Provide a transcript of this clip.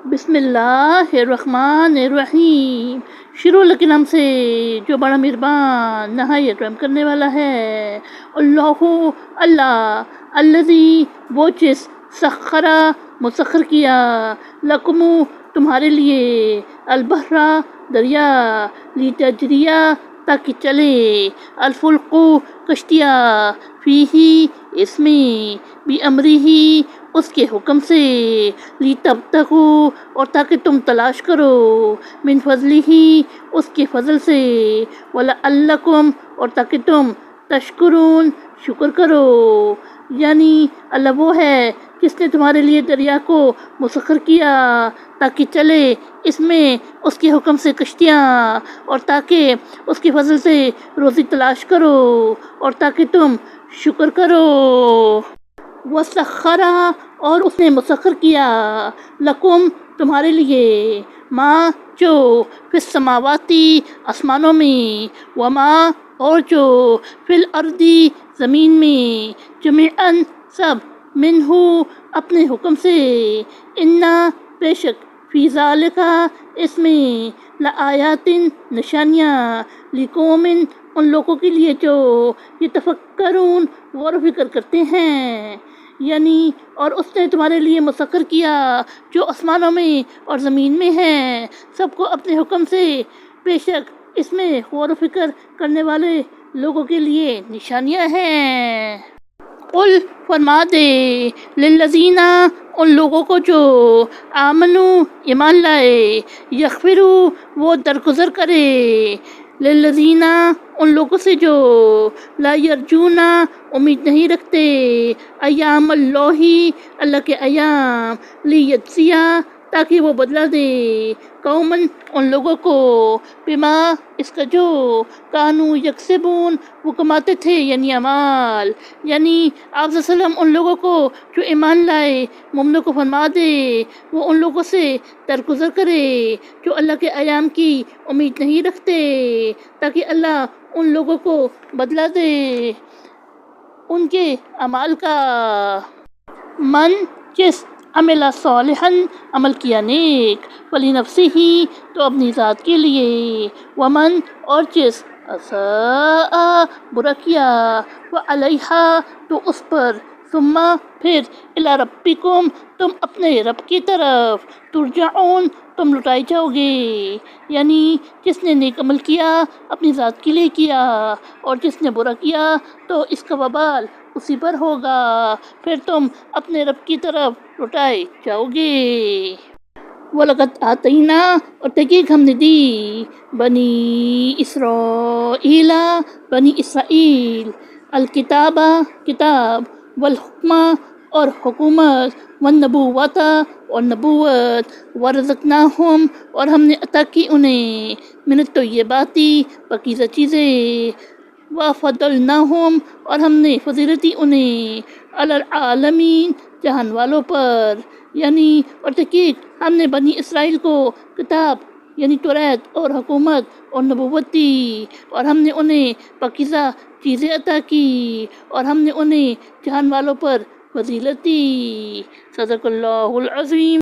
بسم اللہ الرحمن الرحیم، شروع اللہ کے نام سے جو بڑا مہربان نہایت رحم کرنے والا ہے۔ اللہ الذی وہ چیز سخرا مسخر کیا، لکم تمہارے لیے، البحر دریا، لتجریہ تاکہ چلے، الفلق کشتیاں، فیہ اس میں، بامرہ اس کے حکم سے، لتبتغوا اور تاکہ تم تلاش کرو، من فضلہ اس کے فضل سے، ولعلکم اور تاکہ تم تشکرون شکر کرو۔ یعنی اللہ وہ ہے جس نے تمہارے لیے دریا کو مسخر کیا تاکہ چلے اس میں اس کے حکم سے کشتیاں، اور تاکہ اس کے فضل سے روزی تلاش کرو اور تاکہ تم شکر کرو۔ وسخر اور اس نے مسخر کیا، لکم تمہارے لیے، ما جو، فی السماواتی آسمانوں میں، وما اور جو، فی الارض زمین میں، جمیعاً سب، منہ اپنے حکم سے، انا بے شک، فی ذالک اس میں، لآیات نشانیاں، لقوم ان لوگوں کے لیے جو یتفکرون غور و فکر کرتے ہیں۔ یعنی اور اس نے تمہارے لیے مسخر کیا جو آسمانوں میں اور زمین میں ہے، سب کو اپنے حکم سے، بے شک اس میں غور و فکر کرنے والے لوگوں کے لیے نشانیاں ہیں۔ قل فرما دے، للذین ان لوگوں کو جو، آمنوا ایمان لائے، یغفروا وہ درگزر کرے، للذین ان لوگوں سے جو، لا یرجون امید نہیں رکھتے، ایام اللہ کے ایام، لیجزیہ تاکہ وہ بدلہ دے، قوماً ان لوگوں کو، بما اس کا جو، کانوا یکسبون وہ کماتے تھے یعنی اعمال۔ یعنی آپ صلی اللہ علیہ وسلم ان لوگوں کو جو ایمان لائے مومنوں کو فرما دے وہ ان لوگوں سے درگزر کرے جو اللہ کے ایام کی امید نہیں رکھتے، تاکہ اللہ ان لوگوں کو بدلہ دے ان کے اعمال کا۔ من جس، عمل صالحا عمل کیا نیک، فلنفسہ تو اپنی ذات کے لیے، ومن اور جس، اساء برا کیا، فعلیہا تو اس پر، ثم پھر، الی ربکم تم اپنے رب کی طرف، ترجعون تم لوٹائے جاؤ گے۔ یعنی جس نے نیک عمل کیا اپنی ذات کے لیے کیا، اور جس نے برا کیا تو اس کا وبال اسی پر ہوگا، پھر تم اپنے رب کی طرف لوٹائے جاؤ گے۔ وَلَقَدْ آتَيْنَا اور تحقیق ہم نے دی، بنی اسرائیل بنی اسرائیل، الکتاب کتاب، والحکم اور حکومت، والنبوۃ اور نبوت، ورزقناہم اور ہم نے عطا کی انہیں، من الطیبات پاکیزہ چیزیں، وفضلناہم اور ہم نے فضیلت دی انہیں، علی العالمین جہان والوں پر۔ یعنی اور تحقیق ہم نے بنی اسرائیل کو کتاب یعنی توریت اور حکومت اور نبوت دی، اور ہم نے انہیں پاکیزہ چیزیں عطا کی، اور ہم نے انہیں جہان والوں پر فضیلت دی۔ صدق اللہ العظیم۔